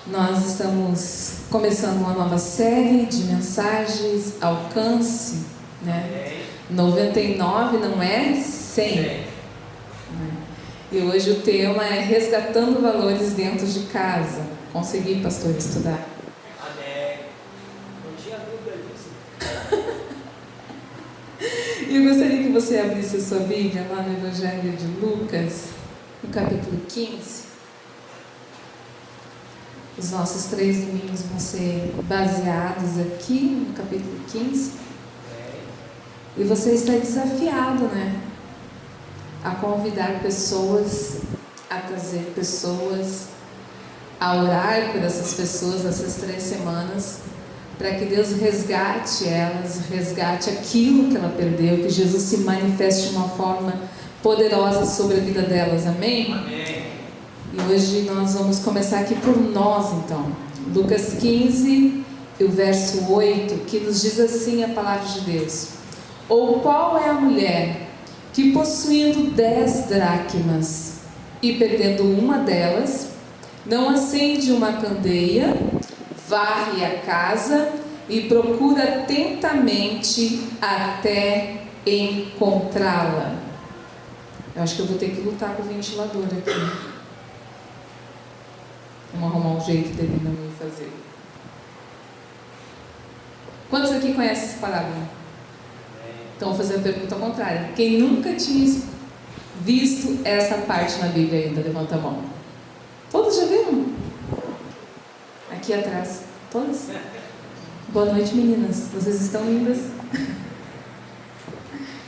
Nós estamos começando uma nova série de mensagens, alcance, né? 99 não é 100. Né? E hoje o tema é resgatando valores dentro de casa. Consegui, pastor, estudar? Amém. Não tinha dúvida disso. E eu gostaria que você abrisse a sua Bíblia lá no Evangelho de Lucas, no capítulo 15. Os nossos 3 domingos vão ser baseados aqui no capítulo 15. E você está desafiado, né? A convidar pessoas, a trazer pessoas, a orar por essas pessoas essas 3 semanas, para que Deus resgate elas, resgate aquilo que ela perdeu, que Jesus se manifeste de uma forma poderosa sobre a vida delas. Amém? Amém. E hoje nós vamos começar aqui por nós, então. Lucas 15, e o verso 8, que nos diz assim a palavra de Deus: ou qual é a mulher que, possuindo 10 dracmas e perdendo uma delas, não acende uma candeia, varre a casa e procura atentamente até encontrá-la? Eu acho que eu vou ter que lutar com o ventilador aqui. Vamos arrumar um jeito dele não me fazer. Quantos aqui conhecem essa parábola? Então vou fazer a pergunta ao contrário. Quem nunca tinha visto essa parte na Bíblia ainda? Levanta a mão. Todos já viram? Aqui atrás. Todos? Boa noite, meninas. Vocês estão lindas.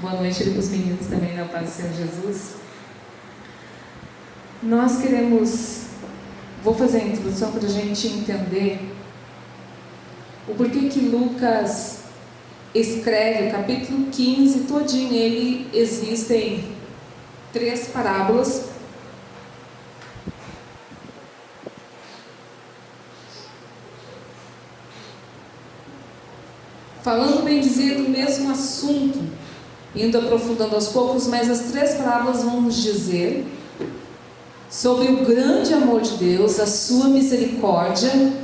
Boa noite para os meninos também, na paz do Senhor Jesus. Nós queremos... Vou fazer a introdução para a gente entender o porquê que Lucas escreve o capítulo 15 todinho. Ele existem 3 parábolas. Falando, bem dizer, do mesmo assunto, indo aprofundando aos poucos, mas as 3 parábolas vão nos dizer sobre o grande amor de Deus, a sua misericórdia,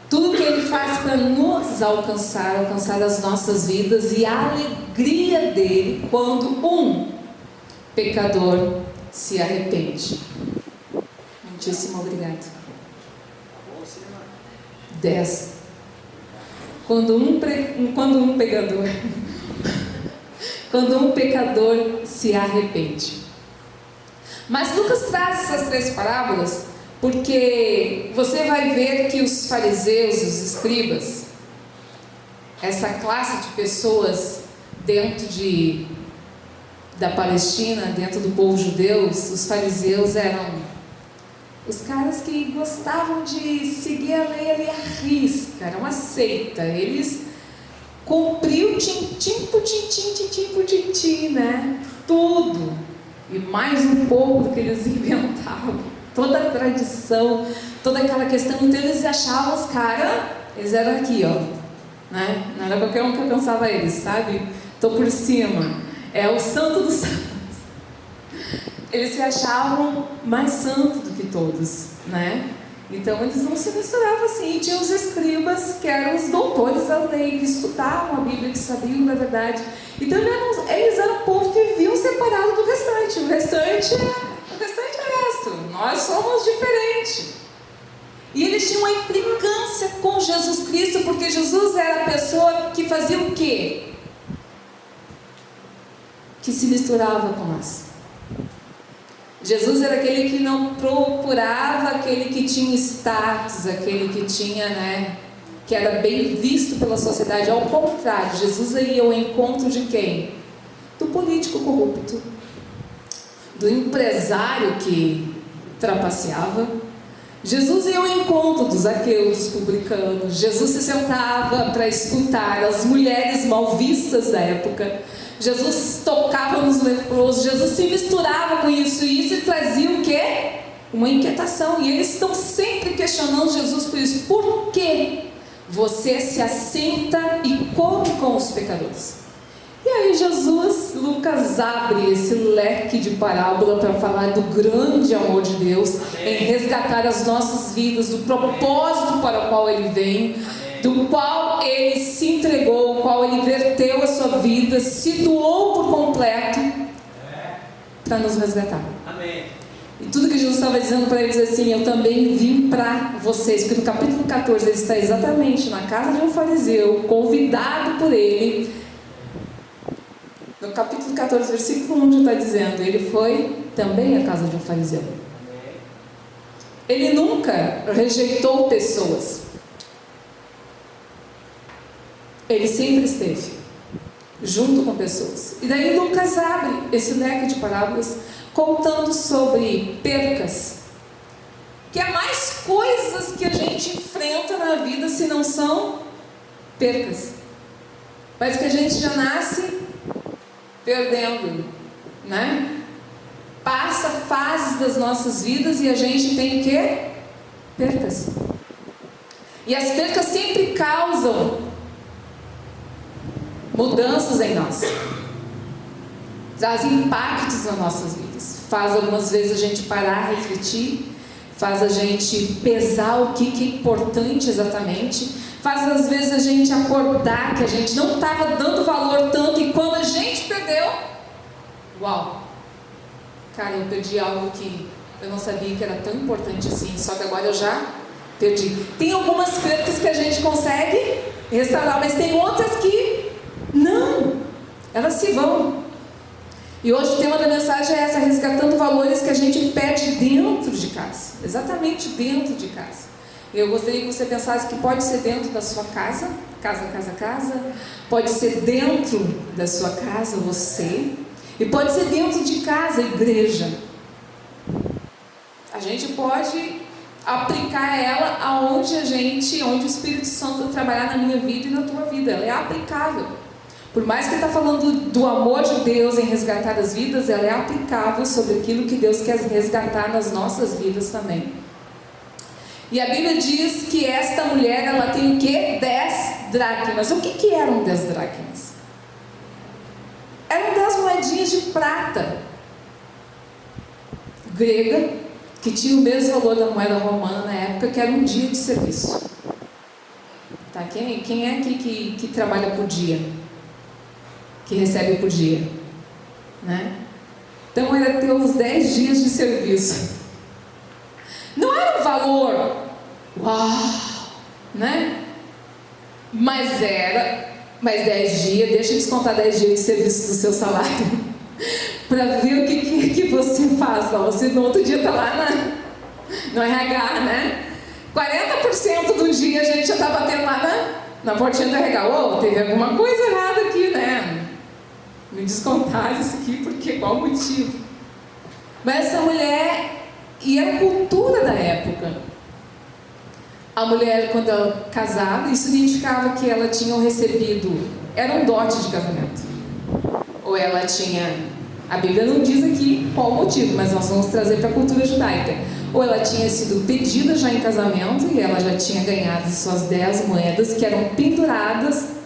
tudo que Ele faz para nos alcançar as nossas vidas, e a alegria dele quando um pecador se arrepende. Muitíssimo obrigado. 10. Quando um pecador se arrepende. Mas Lucas traz essas 3 parábolas porque você vai ver que os fariseus, os escribas, essa classe de pessoas dentro da Palestina, dentro do povo judeu, os fariseus eram os caras que gostavam de seguir a lei ali à risca, era uma seita. Eles cumpriam tintim por tintim, né? Tudo. E mais um pouco do que eles inventavam, toda a tradição, toda aquela questão. Então eles achavam os caras, eles eram aqui, ó, né? Não era qualquer um que alcançava eles, sabe? Estou por cima, é o santo dos santos. Eles se achavam mais santos do que todos, né? Então eles não se misturavam assim. E tinha os escribas, que eram os doutores da lei, que estudavam a Bíblia, que sabiam da verdade. Então eles eram um povo que viviam separado do restante. O restante é o resto. Nós somos diferentes. E eles tinham uma implicância com Jesus Cristo, porque Jesus era a pessoa que fazia o quê? Que se misturava com nós. Jesus era aquele que não procurava aquele que tinha status, aquele que tinha, né, que era bem visto pela sociedade. Ao contrário, Jesus ia ao encontro de quem? Do político corrupto, do empresário que trapaceava. Jesus ia ao encontro dos ateus, dos publicanos. Jesus se sentava para escutar as mulheres mal vistas da época. Jesus tocava nos leprosos. Jesus se misturava com isso, e isso trazia o quê? Uma inquietação. E eles estão sempre questionando Jesus por isso. Por que você se assenta e come com os pecadores? E aí Jesus, Lucas abre esse leque de parábola para falar do grande amor de Deus em resgatar as nossas vidas, do propósito para o qual Ele vem, do qual Ele se entregou, o qual Ele verteu a sua vida, se doou por completo para nos resgatar. Amém. E tudo que Jesus estava dizendo para eles assim, eu também vim para vocês, porque no capítulo 14 ele está exatamente na casa de um fariseu, convidado por ele. No capítulo 14, versículo 1 já está dizendo, ele foi também à casa de um fariseu. Ele nunca rejeitou pessoas. Ele sempre esteve junto com pessoas. E daí Lucas abre esse leque de parábolas contando sobre percas, que é mais coisas que a gente enfrenta na vida se não são percas, mas que a gente já nasce perdendo, né? Passa fases das nossas vidas e a gente tem o quê? Percas. E as percas sempre causam mudanças em nós, traz impactos nas nossas vidas, faz algumas vezes a gente parar, refletir, faz a gente pesar o que é importante exatamente, faz às vezes a gente acordar que a gente não estava dando valor tanto, e quando a gente perdeu, uau, cara, eu perdi algo que eu não sabia que era tão importante assim, só que agora eu já perdi. Tem algumas perdas que a gente consegue restaurar, mas tem outras que não, elas se vão. E hoje o tema da mensagem é essa, resgatando valores que a gente perde dentro de casa, exatamente dentro de casa. Eu gostaria que você pensasse que pode ser dentro da sua casa, pode ser dentro da sua casa, você, e pode ser dentro de casa, igreja. A gente pode aplicar ela aonde onde o Espírito Santo trabalhar na minha vida e na tua vida, ela é aplicável. Por mais que ele está falando do amor de Deus em resgatar as vidas, ela é aplicável sobre aquilo que Deus quer resgatar nas nossas vidas também. E a Bíblia diz que esta mulher, ela tem o quê? 10 dracmas. O que eram 10 dracmas? Eram 10 moedinhas de prata grega, que tinha o mesmo valor da moeda romana na época, que era um dia de serviço. Tá? Quem é aqui que trabalha por dia? Que recebe por dia, né? Então era ter uns 10 dias de serviço. Não era um valor, uau, né? Mas 10 dias, deixa eu descontar 10 dias de serviço do seu salário, para ver o que você faz. Você no outro dia está lá no RH, né? 40% do dia a gente já está batendo lá na portinha do RH. Teve alguma coisa errada aqui, né? Me descontaram isso aqui, porque qual motivo? Mas essa mulher, e era a cultura da época, a mulher quando ela casava, isso significava que ela tinha recebido, era um dote de casamento, ou ela tinha, a Bíblia não diz aqui qual o motivo, mas nós vamos trazer para a cultura judaica, ou ela tinha sido pedida já em casamento e ela já tinha ganhado suas 10 moedas que eram penduradas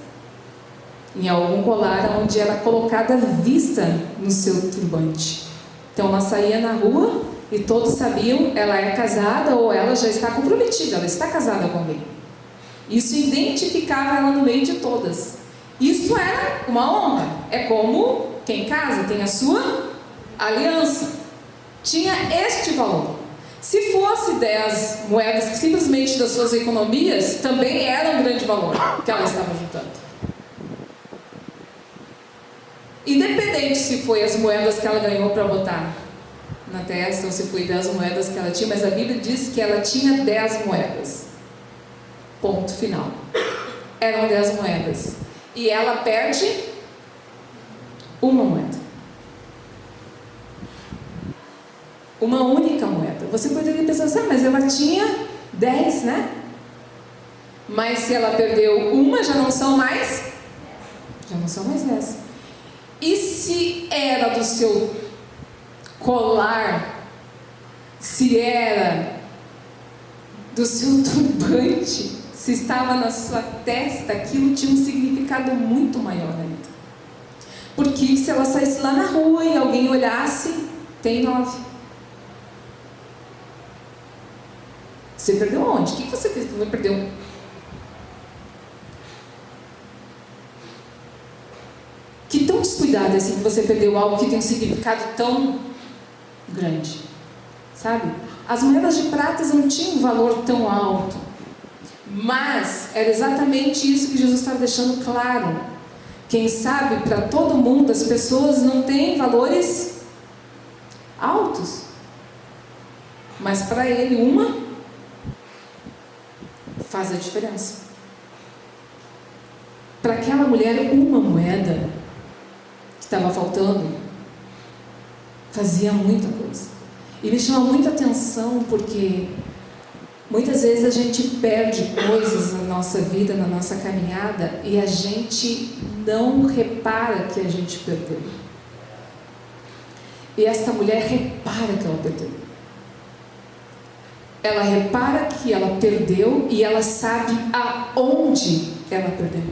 em algum colar onde era colocada à vista no seu turbante. Então ela saía na rua e todos sabiam, ela é casada ou ela já está comprometida, ela está casada com alguém. Isso identificava ela no meio de todas. Isso era uma honra. É como quem casa tem a sua aliança. Tinha este valor. Se fosse 10 moedas que simplesmente das suas economias, também era um grande valor que ela estava juntando. Independente se foi as moedas que ela ganhou para botar na testa ou se foi 10 moedas que ela tinha, mas a Bíblia diz que ela tinha 10 moedas. Ponto final. Eram 10 moedas. E ela perde uma moeda. Uma única moeda. Você poderia pensar assim, mas ela tinha 10, né? Mas se ela perdeu uma, já não são mais 10. E se era do seu colar, se era do seu turbante, se estava na sua testa, aquilo tinha um significado muito maior ainda. Porque se ela saísse lá na rua e alguém olhasse, tem 9. Você perdeu onde? O que você perdeu? Que tão descuidado é assim que você perdeu algo que tem um significado tão grande, sabe? As moedas de prata não tinham um valor tão alto, mas era exatamente isso que Jesus estava deixando claro. Quem sabe, para todo mundo, as pessoas não têm valores altos, mas para ele uma faz a diferença. Para aquela mulher, uma moeda que estava faltando fazia muita coisa. E me chama muita atenção porque muitas vezes a gente perde coisas na nossa vida, na nossa caminhada, e a gente não repara que a gente perdeu. E esta mulher repara que ela perdeu. Ela repara que ela perdeu e ela sabe aonde ela perdeu.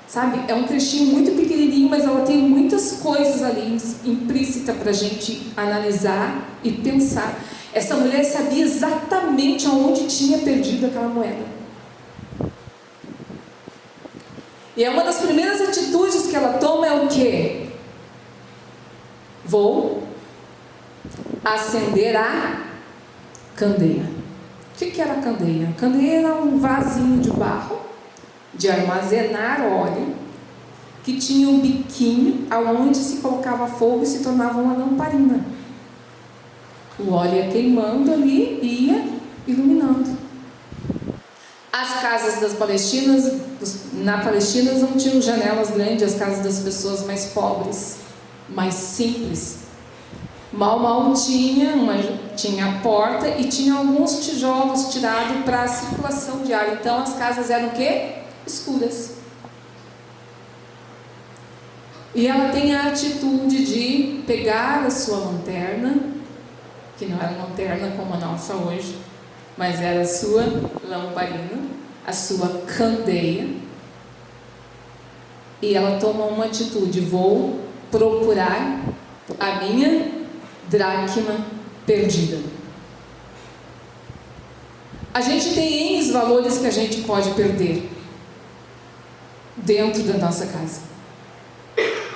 Sabe? É um trechinho muito pequenininho, mas ela tem muitas coisas ali implícitas para a gente analisar e pensar. Essa mulher sabia exatamente aonde tinha perdido aquela moeda. E é uma das primeiras atitudes que ela toma é o quê? Vou acender a candeia. O que era a candeia? A candeia era um vasinho de barro de armazenar óleo que tinha um biquinho aonde se colocava fogo e se tornava uma lamparina. O óleo ia queimando ali e ia iluminando. As casas das Palestinas, na Palestina não tinham janelas grandes, as casas das pessoas mais pobres, mais simples. Mal tinha a porta e tinha alguns tijolos tirados para a circulação de ar. Então as casas eram o quê? Escuras. E ela tem a atitude de pegar a sua lanterna, que não era lanterna como a nossa hoje, mas era a sua lamparina, a sua candeia, e ela toma uma atitude: vou procurar a minha dracma perdida. A gente tem N valores que a gente pode perder dentro da nossa casa.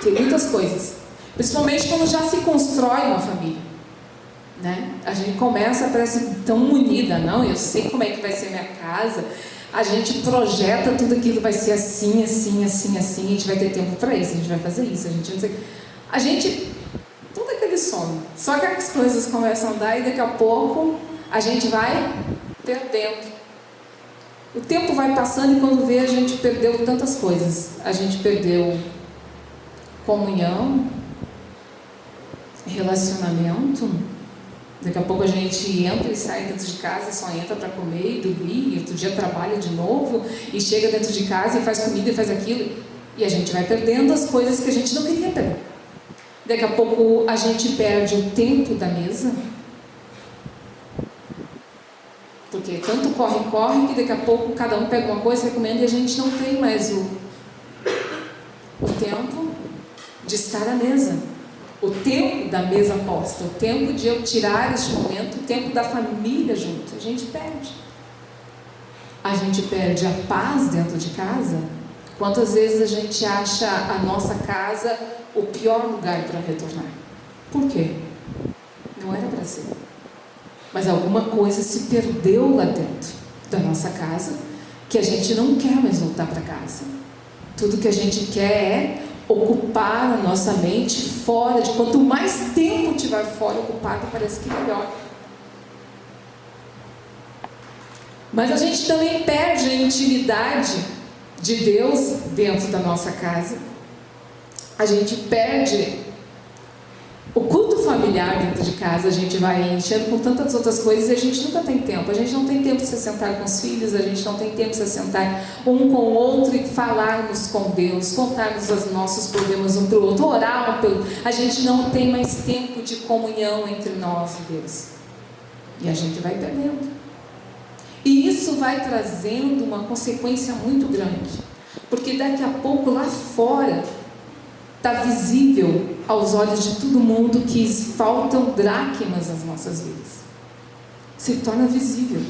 Tem muitas coisas, principalmente quando já se constrói uma família, né? A gente começa, parece tão unida, não, eu sei como é que vai ser minha casa, a gente projeta tudo aquilo, vai ser assim, assim, assim, assim, a gente vai ter tempo para isso, a gente vai fazer isso, a gente tudo aquele sono, só que as coisas começam a andar e daqui a pouco a gente vai perdendo. O tempo vai passando e quando vê a gente perdeu tantas coisas. A gente perdeu comunhão, relacionamento. Daqui a pouco a gente entra e sai dentro de casa, só entra para comer e dormir, e outro dia trabalha de novo, e chega dentro de casa e faz comida e faz aquilo, e a gente vai perdendo as coisas que a gente não queria perder. Daqui a pouco a gente perde o tempo da mesa, porque tanto corre que daqui a pouco cada um pega uma coisa, vai comendo, e a gente não tem mais o tempo de estar à mesa, o tempo da mesa posta, o tempo de eu tirar este momento, o tempo da família junto. A gente perde a paz dentro de casa. Quantas vezes a gente acha a nossa casa o pior lugar para retornar? Por quê? Não era para ser. Mas alguma coisa se perdeu lá dentro da nossa casa, que a gente não quer mais voltar para casa. Tudo que a gente quer é ocupar a nossa mente fora. De quanto mais tempo tiver fora ocupado, parece que melhor. Mas a gente também perde a intimidade de Deus dentro da nossa casa. A gente perde o culto familiar dentro de casa. A gente vai enchendo com tantas outras coisas e a gente nunca tem tempo. A gente não tem tempo de se sentar com os filhos, a gente não tem tempo de se sentar um com o outro e falarmos com Deus, contarmos os nossos problemas um para o outro, orar um pelo... A gente não tem mais tempo de comunhão entre nós e Deus. E a gente vai perdendo. E isso vai trazendo uma consequência muito grande. Porque daqui a pouco lá fora está visível aos olhos de todo mundo que faltam dracmas nas nossas vidas. Se torna visível.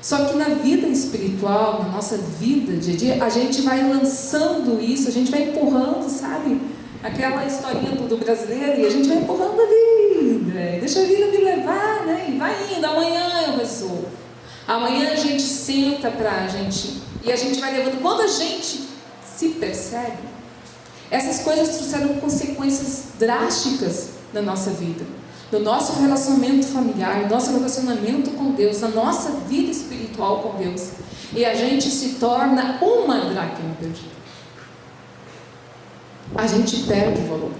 Só que na vida espiritual, na nossa vida dia a dia, a gente vai lançando isso, a gente vai empurrando, sabe? Aquela historinha do brasileiro, e a gente vai empurrando a vida, deixa a vida me levar, né? E vai indo, amanhã eu resolvo. Amanhã a gente senta pra gente, e a gente vai levando. Quando a gente se percebe, essas coisas trouxeram consequências drásticas na nossa vida, no nosso relacionamento familiar, no nosso relacionamento com Deus, na nossa vida espiritual com Deus. E a gente se torna uma dracma perdida. A gente perde o valor.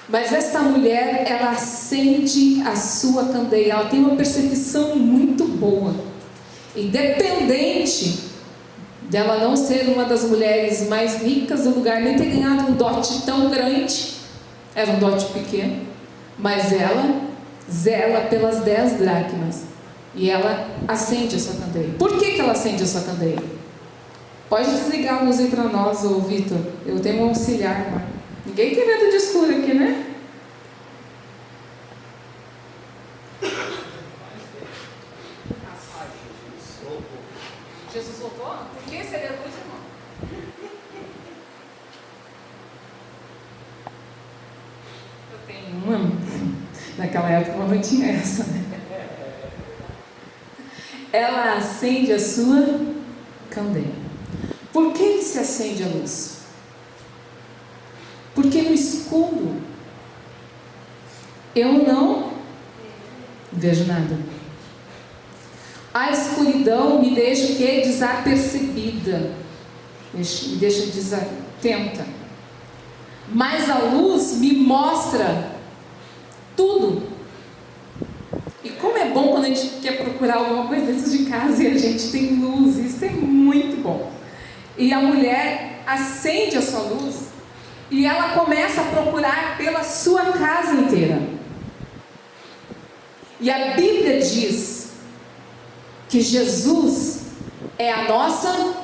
Mas esta mulher, ela acende a sua candeia, ela tem uma percepção muito boa. Independente dela não ser uma das mulheres mais ricas do lugar, nem ter ganhado um dote tão grande, era um dote pequeno, mas ela zela pelas 10 dracmas e ela acende a sua candeia. Por que ela acende a sua candeia? Pode desligar a luz aí para nós, ô Vitor. Eu tenho um auxiliar, mano. Ninguém tem medo de escuro aqui, né? Jesus voltou? Por que seria a luz, irmão? Eu tenho uma. Naquela época não tinha essa, né? Ela acende a sua candeia. Por que se acende a luz? Porque no escuro eu não vejo nada. A escuridão me deixa o quê? Desapercebida, me deixa desatenta. Mas a luz me mostra tudo. E como é bom quando a gente quer procurar alguma coisa dentro de casa e a gente tem luz, isso é muito bom. E a mulher acende a sua luz e ela começa a procurar pela sua casa inteira. E a Bíblia diz que Jesus é a nossa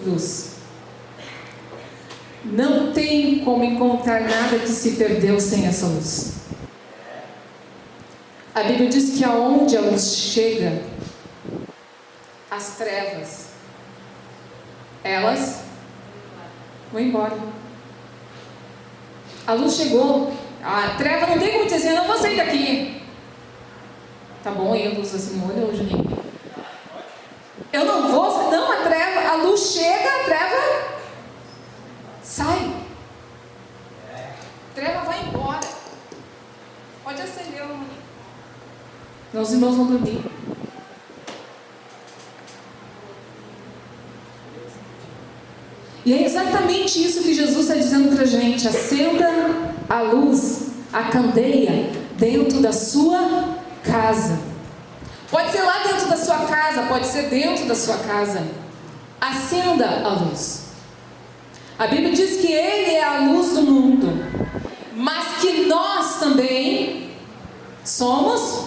luz. Não tem como encontrar nada que se perdeu sem essa luz. A Bíblia diz que aonde a luz chega, as trevas, elas vão embora. A luz chegou, a treva não tem como dizer assim, eu não vou sair daqui. Tá bom aí a luz assim no olho, Juninho? Eu não vou, não, a luz chega, a treva sai. A treva vai embora. Pode acender, Juninho. Não, os irmãos vão dormir. E é exatamente isso que Jesus está dizendo para a gente. Acenda a luz, a candeia, dentro da sua casa. Pode ser lá dentro da sua casa, pode ser dentro da sua casa. Acenda a luz. A Bíblia diz que Ele é a luz do mundo, mas que nós também somos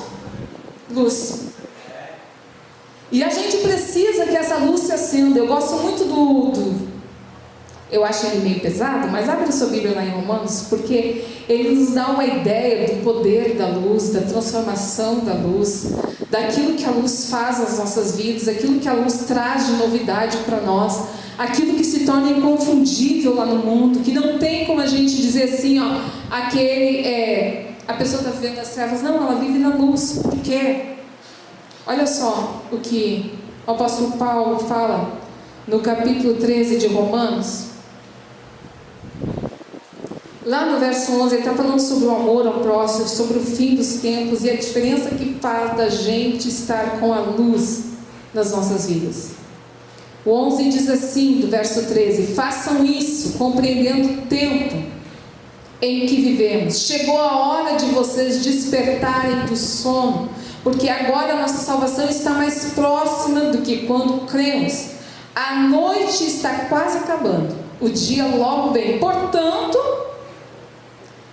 luz. E a gente precisa que essa luz se acenda. Eu gosto muito eu acho ele meio pesado, mas abre a sua Bíblia lá em Romanos, porque ele nos dá uma ideia do poder da luz, da transformação da luz, daquilo que a luz faz nas nossas vidas, aquilo que a luz traz de novidade para nós, aquilo que se torna inconfundível lá no mundo, que não tem como a gente dizer assim, ó, a pessoa está vivendo nas trevas. Não, ela vive na luz. Por quê? Olha só o que o apóstolo Paulo fala no capítulo 13 de Romanos. Lá no verso 11, ele está falando sobre o amor ao próximo, sobre o fim dos tempos e a diferença que faz da gente estar com a luz nas nossas vidas. O 11 diz assim, do verso 13: façam isso, compreendendo o tempo em que vivemos. Chegou a hora de vocês despertarem do sono, porque agora a nossa salvação está mais próxima do que quando cremos. A noite está quase acabando, o dia logo vem. Portanto,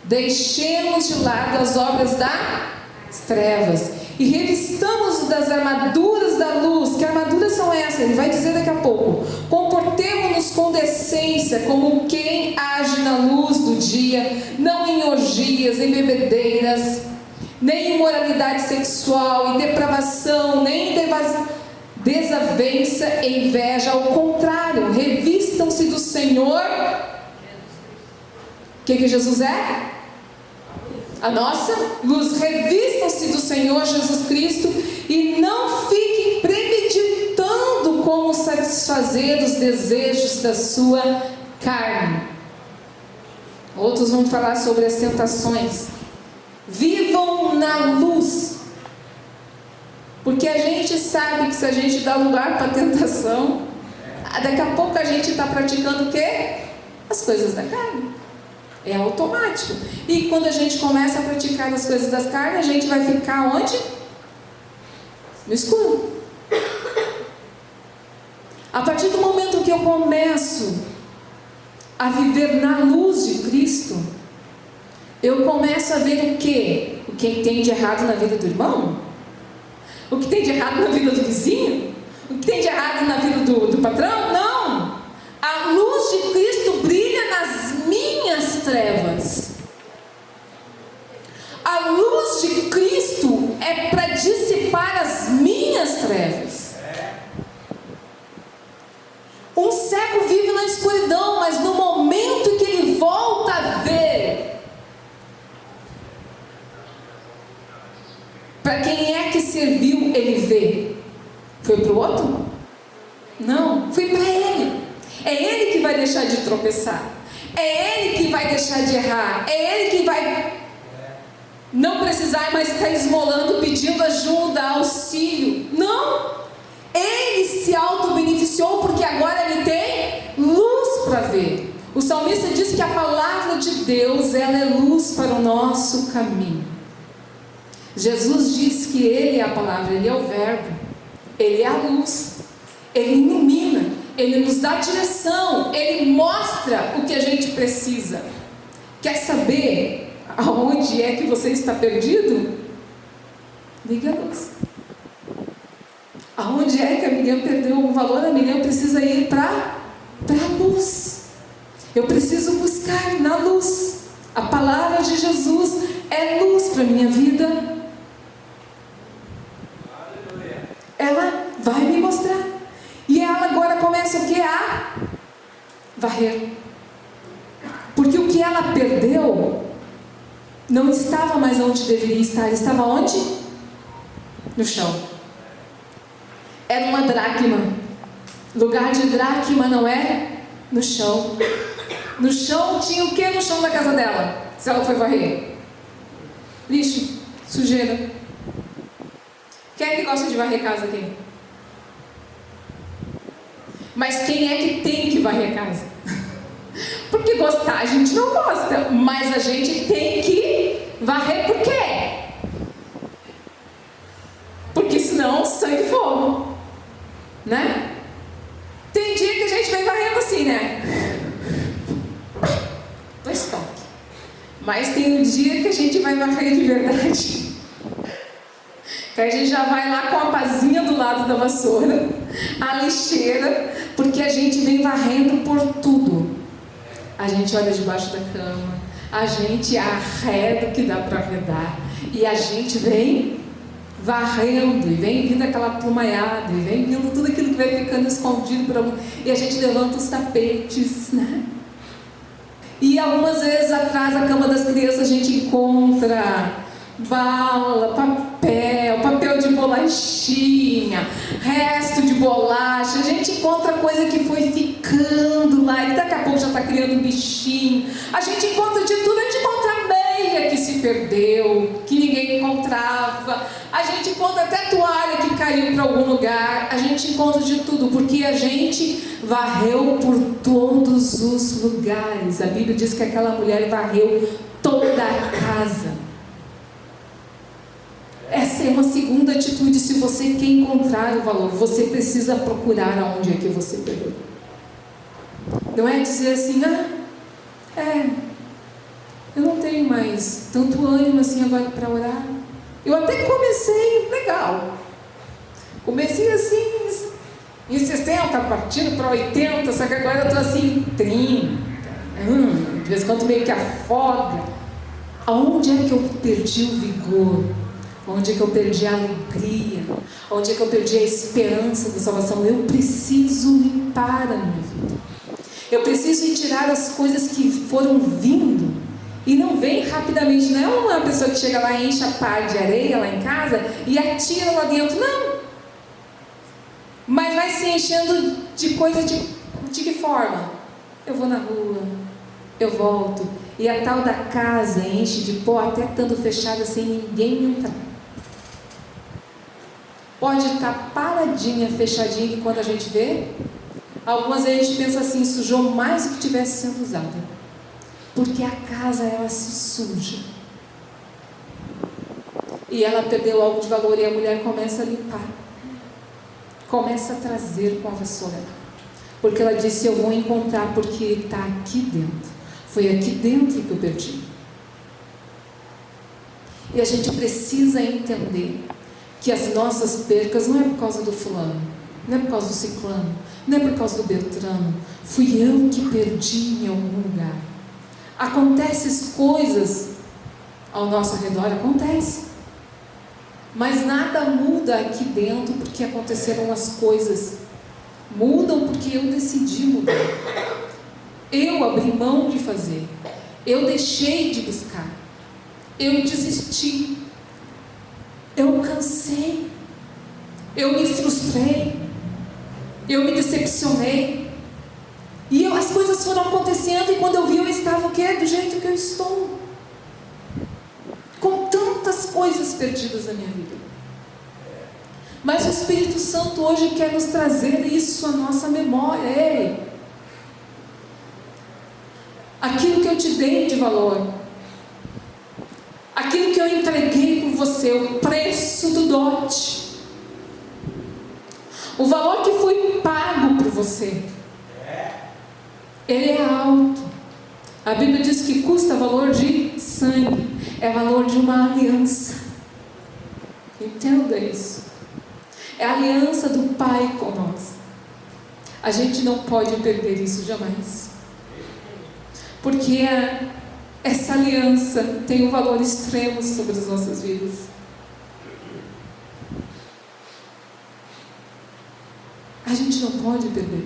deixemos de lado as obras das trevas e revistamos das armaduras da luz. Que armaduras são essas? começa, ele vai dizer daqui a pouco: comportemo-nos com decência, como quem age na luz do dia, não em orgias, em bebedeiras, nem em imoralidade sexual, em depravação, nem em desavença e inveja. Ao contrário, revistam-se do Senhor. O que Jesus é? A nossa luz. Revistam-se do Senhor Jesus Cristo e não fiquem premeditando como satisfazer os desejos da sua carne. Outros vão falar sobre as tentações. Vivam na luz, porque a gente sabe que se a gente dá lugar para a tentação, daqui a pouco a gente está praticando o quê? As coisas da carne. É automático. E quando a gente começa a praticar as coisas das carnes, a gente vai ficar onde? No escuro. A partir do momento que eu começo a viver na luz de Cristo, eu começo a ver o quê? O que tem de errado na vida do irmão? O que tem de errado na vida do vizinho? O que tem de errado na vida do patrão? Não! A luz de Cristo brilha nas minhas trevas. A luz de Cristo é para dissipar as minhas trevas. Um cego vive na escuridão, mas no momento que ele volta a ver, para quem é que serviu ele ver? Foi para o outro? Não, foi para ele. É ele que vai deixar de tropeçar. É ele que vai deixar de errar. É ele que vai não precisar mais estar esmolando, pedindo ajuda, auxílio. Não! Ele se auto-beneficiou porque agora ele tem luz para ver. O salmista diz que a palavra de Deus, ela é luz para o nosso caminho. Jesus diz que ele é a palavra, ele é o verbo, ele é a luz, ele ilumina, ele nos dá direção, ele mostra o que a gente precisa. Quer saber aonde é que você está perdido? Liga a luz. Aonde é que a Miriam perdeu o valor? A Miriam precisa ir para a luz. Eu preciso buscar na luz. A palavra de Jesus é luz para a minha vida. Ela vai me mostrar. E ela agora começa o que? A varrer. Porque o que ela perdeu não estava mais onde deveria estar. Estava onde? No chão. Era uma dracma. Lugar de dracma não é no chão. No chão tinha o que no chão da casa dela? Se ela foi varrer? Lixo, sujeira. Quem é que gosta de varrer casa aqui? Mas quem é que tem que varrer casa? Porque gostar a gente não gosta, mas a gente tem que varrer. Por quê? Porque senão sangue e fogo, né? Tem dia que a gente vem varrendo assim, né? Do estoque. Mas tem um dia que a gente vai varrer de verdade. Que a gente já vai lá com a pazinha do lado da vassoura, a lixeira, porque a gente vem varrendo por tudo. A gente olha debaixo da cama, a gente arreda o que dá para arredar, e a gente vem varrendo, e vem vindo aquela plumaiada, e vem vindo tudo aquilo que vai ficando escondido por algum, e a gente levanta os tapetes, né? E algumas vezes atrás da cama das crianças a gente encontra bala, papel de bolachinha, resto de bolacha. A gente encontra coisa que foi ficando lá e daqui a pouco já está criando um bichinho. A gente encontra de tudo. A gente encontra meia que se perdeu, que ninguém encontrava. A gente encontra até toalha que caiu para algum lugar. A gente encontra de tudo porque a gente varreu por todos os lugares. A Bíblia diz que aquela mulher varreu toda a casa. Essa é uma segunda atitude. Se você quer encontrar o valor, você precisa procurar aonde é que você perdeu. Não é dizer assim, eu não tenho mais tanto ânimo assim agora para orar. Eu até comecei legal. Comecei assim, em 60, partindo para 80, só que agora eu estou assim em 30. De vez em quando meio que afoga. Aonde é que eu perdi o vigor? Onde é que eu perdi a alegria? Onde é que eu perdi a esperança da salvação? Eu preciso limpar a minha vida. Eu preciso tirar as coisas que foram vindo. E não vem rapidamente. Não é uma pessoa que chega lá e enche a pá de areia lá em casa e atira lá dentro. Não. Mas vai se enchendo de coisa de que forma? Eu vou na rua, eu volto. E a tal da casa enche de pó até estando fechada sem ninguém entrar. Pode estar paradinha, fechadinha, que quando a gente vê, algumas vezes a gente pensa assim, sujou mais do que tivesse sendo usada. Porque a casa, ela se suja. E ela perdeu algo de valor e a mulher começa a limpar. Começa a trazer com a vassoura. Porque ela disse, eu vou encontrar porque está aqui dentro. Foi aqui dentro que eu perdi. E a gente precisa entender que as nossas percas não é por causa do fulano, não é por causa do ciclano, não é por causa do Beltrano. Fui eu que perdi em algum lugar. Acontecem coisas ao nosso redor, acontece. Mas nada muda aqui dentro porque aconteceram as coisas. Mudam porque eu decidi mudar. Eu abri mão de fazer. Eu deixei de buscar. Eu desisti. Eu cansei. Eu me frustrei. Eu me decepcionei. E as coisas foram acontecendo e quando eu vi eu estava o quê? Do jeito que eu estou. Com tantas coisas perdidas na minha vida. Mas o Espírito Santo hoje quer nos trazer isso à nossa memória. Ei, aquilo que eu te dei de valor, aquilo que eu entreguei por você, o preço do dote, o valor que foi pago por você, ele é alto. A Bíblia diz que custa valor de sangue, é valor de uma aliança. Entenda isso. É a aliança do Pai com nós. A gente não pode perder isso jamais. Porque essa aliança tem um valor extremo sobre as nossas vidas. A gente não pode perder.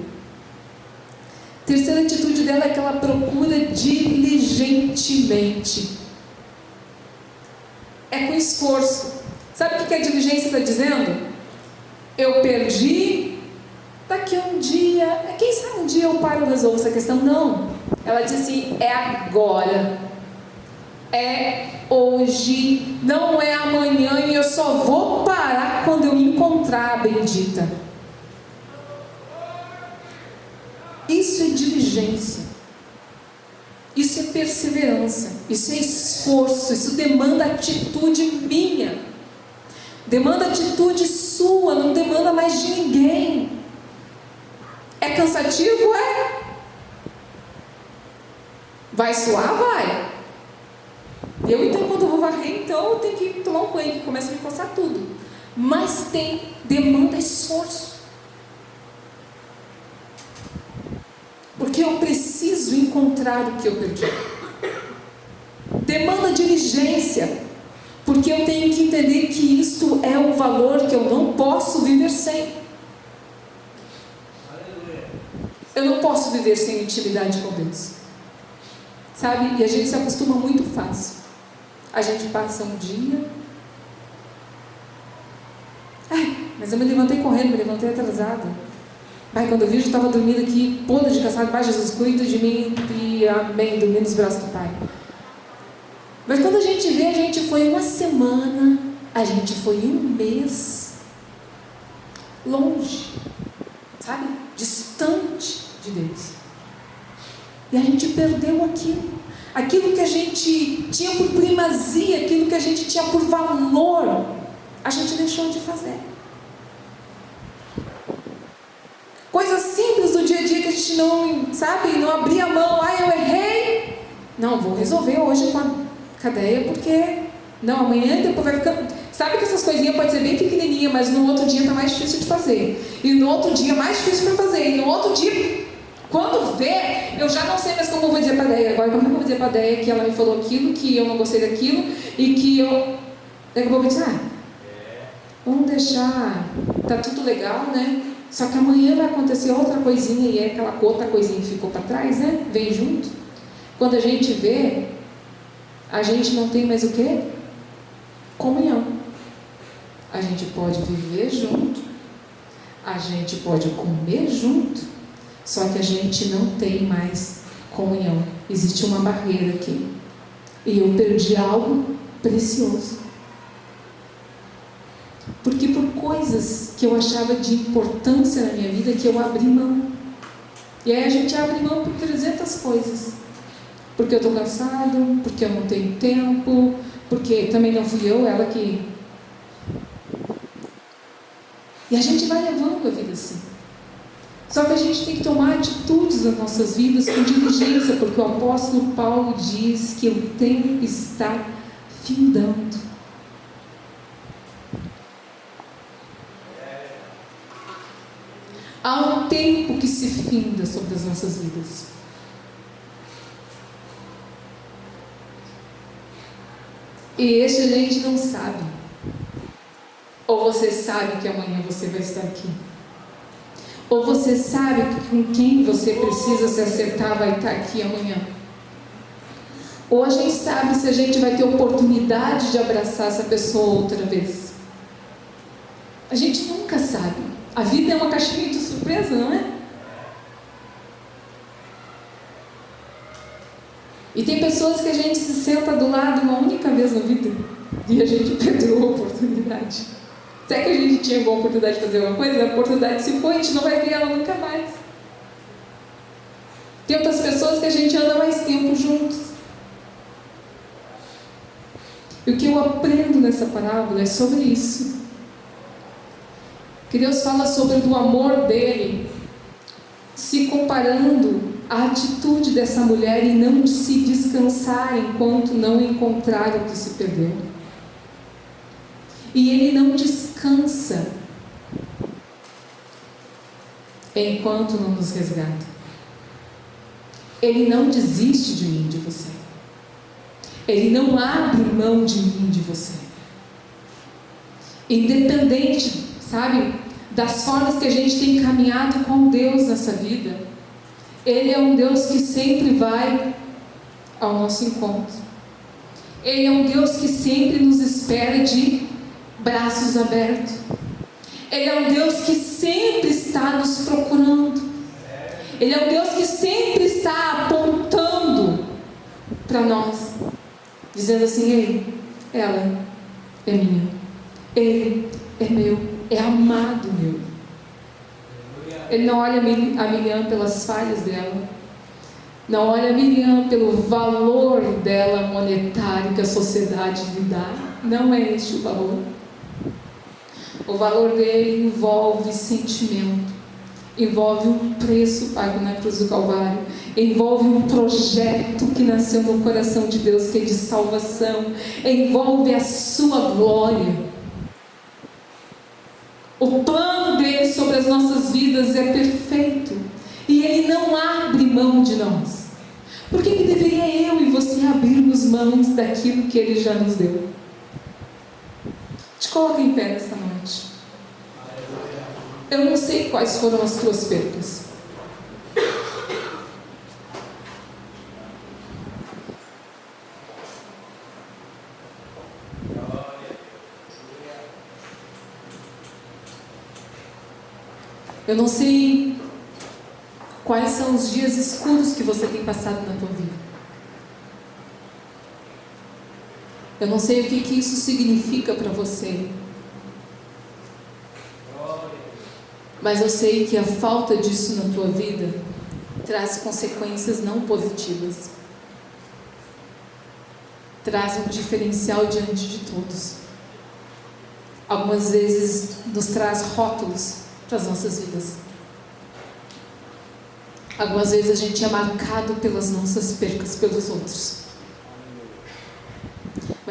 Terceira atitude dela é que ela procura diligentemente. É com esforço. Sabe o que a diligência está dizendo? Eu perdi, daqui a um dia, quem sabe um dia eu paro e resolvo essa questão. Não, ela diz assim, é agora, é hoje, não é amanhã e eu só vou parar quando eu encontrar a bendita. Isso é diligência, isso é perseverança, isso é esforço, isso demanda atitude minha, demanda atitude sua, não demanda mais de ninguém. É cansativo? É. Vai suar? Vai. Eu então quando eu vou varrer, então eu tenho que tomar um banho, que começa a me coçar tudo. Mas demanda esforço. Porque eu preciso encontrar o que eu perdi. Demanda diligência. Porque eu tenho que entender que isto é um valor que eu não posso viver sem. Eu não posso viver sem intimidade com Deus. Sabe? E a gente se acostuma muito fácil. A gente passa um dia. Mas eu me levantei correndo, me levantei atrasada. Quando eu vi, eu já estava dormindo aqui, podre de cansado. Pai, Jesus, cuida de mim e amém, dormindo nos braços do Pai. Mas quando a gente vê, a gente foi uma semana, a gente foi um mês longe, sabe? Distante de Deus. E a gente perdeu aquilo que a gente tinha por primazia, aquilo que a gente tinha por valor, a gente deixou de fazer. Coisas simples do dia a dia que a gente não, sabe, não abria a mão. Eu errei. Não, vou resolver hoje com a cadeia, porque não, amanhã depois vai ficando. Sabe que essas coisinhas podem ser bem pequenininhas, mas no outro dia está mais difícil de fazer. E no outro dia mais difícil para fazer. E no outro dia, quando vê, eu já não sei mais como eu vou dizer para a Deia. Agora, como eu vou dizer para a Deia que ela me falou aquilo, que eu não gostei daquilo, e que eu... Daqui a pouco eu disse, vamos deixar, tá tudo legal, né? Só que amanhã vai acontecer outra coisinha, e é aquela outra coisinha que ficou para trás, né? Vem junto. Quando a gente vê, a gente não tem mais o quê? Comunhão. A gente pode viver junto, a gente pode comer junto, só que a gente não tem mais comunhão. Existe uma barreira aqui. E eu perdi algo precioso. Porque por coisas que eu achava de importância na minha vida, que eu abri mão. E aí a gente abre mão por 300 coisas. Porque eu estou cansado, porque eu não tenho tempo, porque também não fui eu, ela que... E a gente vai levando a vida assim. Só que a gente tem que tomar atitudes nas nossas vidas com diligência, porque o apóstolo Paulo diz que o tempo está findando. Há um tempo que se finda sobre as nossas vidas. E este a gente não sabe. Ou você sabe que amanhã você vai estar aqui. Ou você sabe que com quem você precisa se acertar vai estar aqui amanhã. Ou a gente sabe se a gente vai ter oportunidade de abraçar essa pessoa outra vez. A gente nunca sabe. A vida é uma caixinha de surpresa, não é? E tem pessoas que a gente se senta do lado uma única vez na vida e a gente perdeu a oportunidade. Até que a gente tinha uma oportunidade de fazer alguma coisa, a oportunidade se foi, a gente não vai ver ela nunca mais. Tem outras pessoas que a gente anda mais tempo juntos. E o que eu aprendo nessa parábola é sobre isso. Que Deus fala sobre o amor dele, se comparando à atitude dessa mulher e não de se descansar enquanto não encontrar o que se perdeu. E ele não descansa enquanto não nos resgata. Ele não desiste de mim, de você. Ele não abre mão de mim, de você. Independente, sabe, das formas que a gente tem caminhado com Deus nessa vida, Ele é um Deus que sempre vai ao nosso encontro. Ele é um Deus que sempre nos espera de braços abertos. Ele é um Deus que sempre está nos procurando. Ele é um Deus que sempre está apontando para nós, dizendo assim: ei, ela é minha, ele é meu, é amado meu. Ele não olha a Miriam pelas falhas dela, não olha a Miriam pelo valor dela monetário que a sociedade lhe dá. Não é este o valor. O valor dele envolve sentimento, envolve um preço pago na cruz do Calvário, envolve um projeto que nasceu no coração de Deus, que é de salvação, envolve a sua glória. O plano dele sobre as nossas vidas é perfeito, e ele não abre mão de nós. Por que deveria eu e você abrirmos mãos daquilo que ele já nos deu? Te coloca em pé nesta noite. Eu não sei quais foram as tuas perdas. Eu não sei quais são os dias escuros que você tem passado na tua vida. Eu não sei o que isso significa para você. Mas eu sei que a falta disso na tua vida traz consequências não positivas. Traz um diferencial diante de todos. Algumas vezes nos traz rótulos para as nossas vidas. Algumas vezes a gente é marcado pelas nossas percas, pelos outros.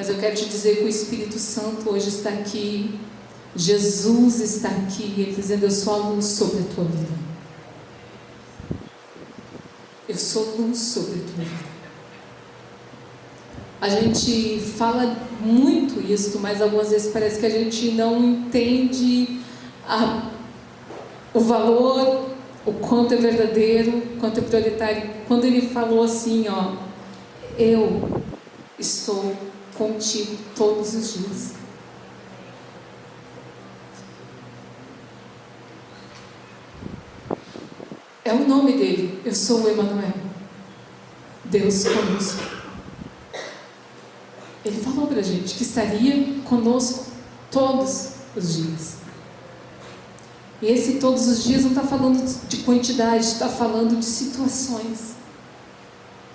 Mas eu quero te dizer que o Espírito Santo hoje está aqui. Jesus está aqui, Ele dizendo: eu sou a luz sobre a tua vida. Eu sou luz sobre a tua vida. A gente fala muito isso, mas algumas vezes parece que a gente não entende o valor, o quanto é verdadeiro, o quanto é prioritário. Quando Ele falou assim, ó: eu estou contigo todos os dias. É o nome dele. Eu sou o Emanuel, Deus conosco. Ele falou para a gente que estaria conosco todos os dias. E esse todos os dias não está falando de quantidade, está falando de situações.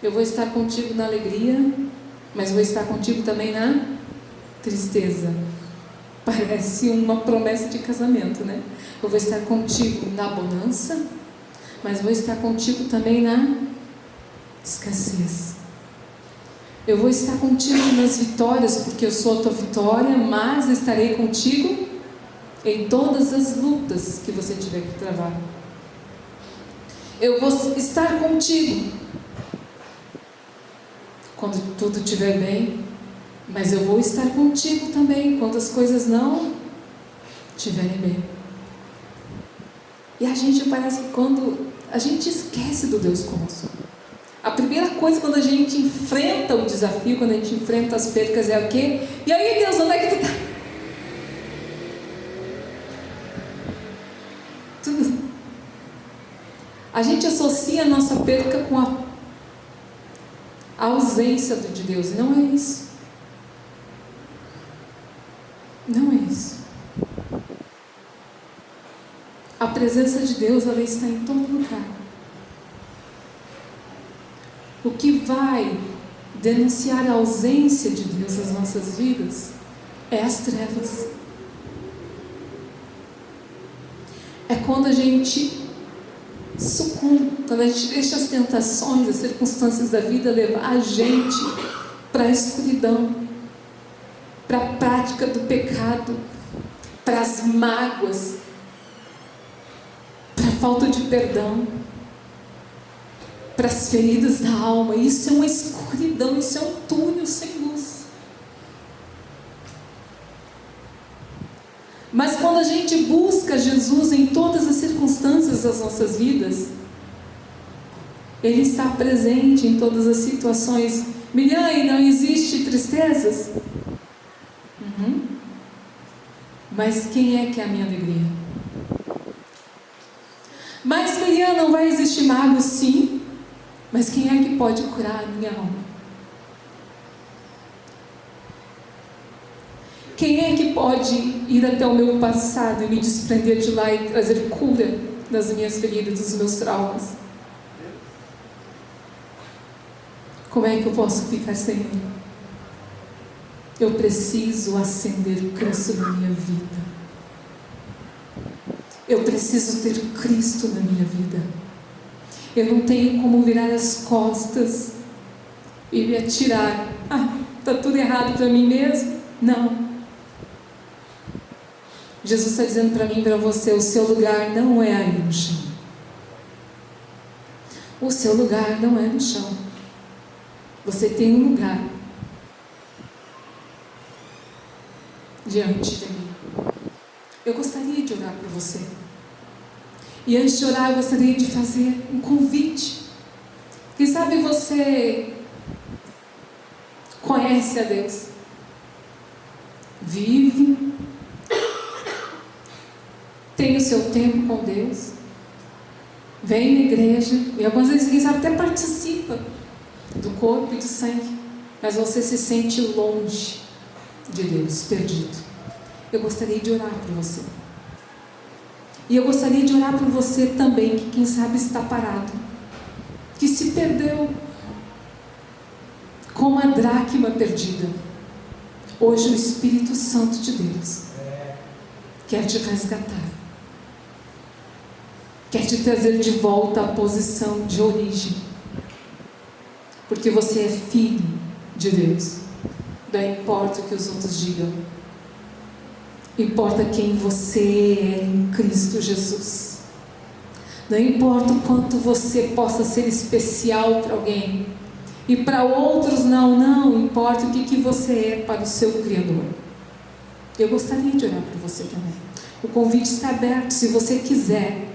Eu vou estar contigo na alegria, mas vou estar contigo também na tristeza. Parece uma promessa de casamento, né? Eu vou estar contigo na bonança, mas vou estar contigo também na escassez. Eu vou estar contigo nas vitórias, porque eu sou a tua vitória, mas estarei contigo em todas as lutas que você tiver que travar. Eu vou estar contigo quando tudo estiver bem, mas eu vou estar contigo também quando as coisas não estiverem bem. E a gente parece que quando a gente esquece do Deus conosco. A primeira coisa quando a gente enfrenta o desafio, quando a gente enfrenta as percas, é o quê? E aí, Deus, onde é que tu está? Tudo. A gente associa a nossa perca com a ausência de Deus. E não é isso. Não é isso. A presença de Deus, ela está em todo lugar. O que vai denunciar a ausência de Deus nas nossas vidas é as trevas. É quando a gente sucumbe, quando a gente deixa as tentações, as circunstâncias da vida levar a gente para a escuridão, para a prática do pecado, para as mágoas, para a falta de perdão, para as feridas da alma. Isso é uma escuridão, isso é um túnel sem luz. Mas quando a gente busca Jesus em todas as circunstâncias das nossas vidas, Ele está presente em todas as situações. Miriam, e não existe tristezas? Mas quem é que é a minha alegria? Mas Miriam, não vai existir mágoa? Sim. Mas quem é que pode curar a minha alma? Quem é que pode ir até o meu passado e me desprender de lá e trazer cura das minhas feridas, dos meus traumas? Como é que eu posso ficar sem Ele? Eu preciso acender o Cristo na minha vida. Eu preciso ter Cristo na minha vida. Eu não tenho como virar as costas e me atirar. Está tudo errado para mim mesmo? Não. Jesus está dizendo para mim e para você: o seu lugar não é aí no chão. O seu lugar não é no chão. Você tem um lugar diante de mim. Eu gostaria de orar por você. E antes de orar, eu gostaria de fazer um convite. Quem sabe você conhece a Deus, vive, tem o seu tempo com Deus, vem na igreja, e algumas vezes, quem sabe, até participa do corpo e do sangue, mas você se sente longe de Deus, perdido. Eu gostaria de orar por você. E eu gostaria de orar por você também, que quem sabe está parado, que se perdeu como a dracma perdida. Hoje o Espírito Santo de Deus quer te resgatar, quer te trazer de volta à posição de origem, porque você é filho de Deus, Não importa o que os outros digam. Importa quem você é em Cristo Jesus. Não importa o quanto você possa ser especial para alguém. E para outros não importa o que você é para o seu Criador. Eu gostaria de orar por você também. O convite está aberto, se você quiser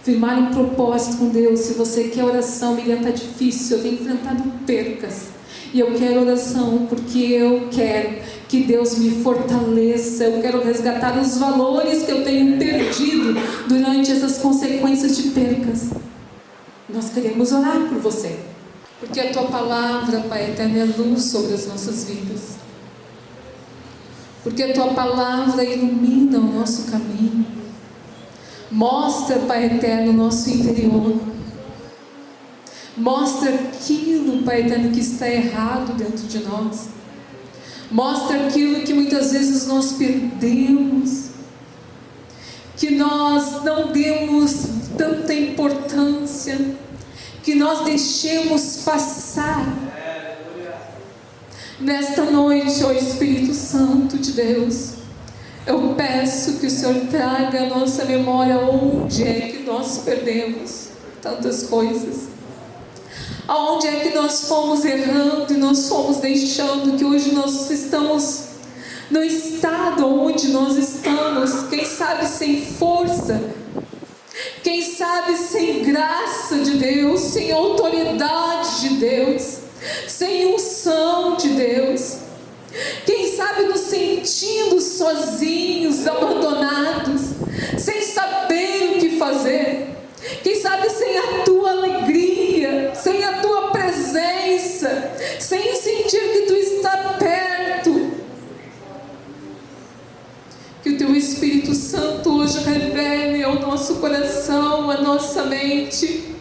firmar um propósito com Deus, se você quer oração. Miriam, está difícil, eu tenho enfrentado percas, e eu quero oração, porque eu quero que Deus me fortaleça, eu quero resgatar os valores que eu tenho perdido durante essas consequências de percas. Nós queremos orar por você, porque a Tua palavra, Pai eterno, é luz sobre as nossas vidas, porque a Tua palavra ilumina o nosso caminho, mostra, Pai eterno, o nosso interior, mostra aquilo, Pai eterno, que está errado dentro de nós, mostra aquilo que muitas vezes nós perdemos, que nós não demos tanta importância, que nós deixemos passar. Nesta noite, ó Espírito Santo de Deus, eu peço que o Senhor traga à nossa memória onde é que nós perdemos tantas coisas, aonde é que nós fomos errando e nós fomos deixando, que hoje nós estamos no estado onde nós estamos, quem sabe sem força, quem sabe sem graça de Deus, sem autoridade de Deus, sem unção de Deus, quem sabe nos sentindo sozinhos, abandonados, sem saber o que fazer, quem sabe sem a Tua alegria, sem a Tua presença, sem sentir que Tu está perto. Que o Teu Espírito Santo hoje revele ao nosso coração, à nossa mente,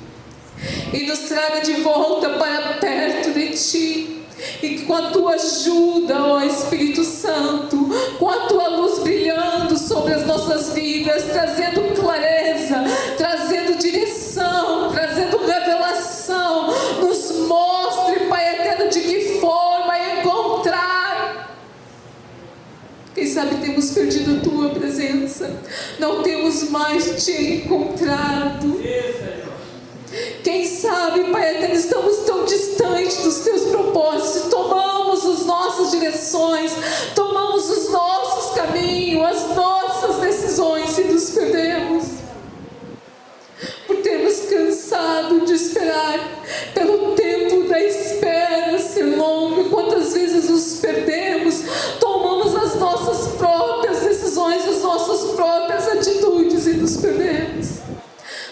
e nos traga de volta para perto de Ti. E que com a Tua ajuda, ó Espírito Santo, com a Tua luz brilhando sobre as nossas vidas, trazendo clareza, trazendo direção, trazendo revelação, nos mostre, Pai eterno, de que forma encontrar. Quem sabe temos perdido a Tua presença, não temos mais Te encontrado. Quem sabe, Pai eterno, estamos tão distantes dos Teus propósitos, tomamos as nossas direções, tomamos os nossos caminhos, as nossas decisões e nos perdemos, por termos cansado de esperar, pelo tempo da espera ser longo, e quantas vezes nos perdemos, tomamos as nossas próprias decisões, as nossas próprias atitudes e nos perdemos.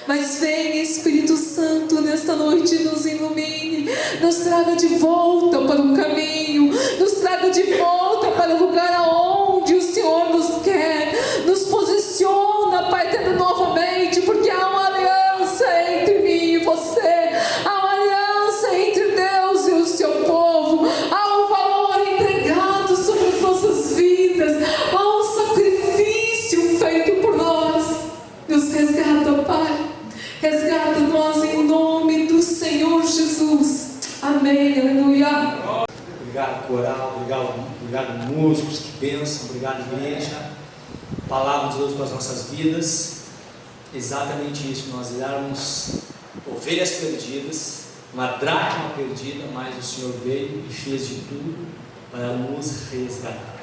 Mas venha, Espírito Santo, nesta noite nos ilumine, nos traga de volta para o caminho, nos traga de volta para o lugar aonde o Senhor nos quer, nos posiciona, Pai eterno, novamente, porque há uma aliança entre mim e você, há uma aliança entre Deus e o seu povo, há um valor entregado sobre as nossas vidas, há um sacrifício feito por nós. Nos resgata, Pai. Resgata nós em nome do Senhor Jesus. Amém. Aleluia. Obrigado, coral. Obrigado, músicos. Que bênção. Obrigado, igreja. Palavra de Deus para as nossas vidas. Exatamente isso. Nós éramos ovelhas perdidas, uma dracma perdida, mas o Senhor veio e fez de tudo para nos resgatar.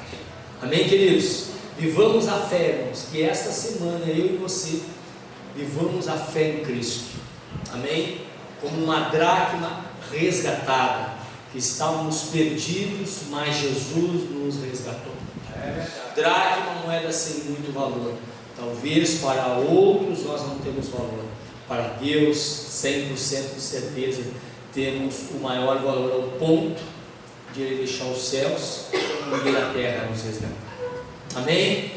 Amém, queridos? Vivamos a fé, irmãos. Que esta semana eu e você vivamos a fé em Cristo, amém? Como uma dracma resgatada, que estávamos perdidos, mas Jesus nos resgatou. Dracma, moeda sem muito valor, talvez para outros nós não temos valor, para Deus 100% de certeza temos o maior valor, ao ponto de Ele deixar os céus e vir à terra nos resgatar, amém?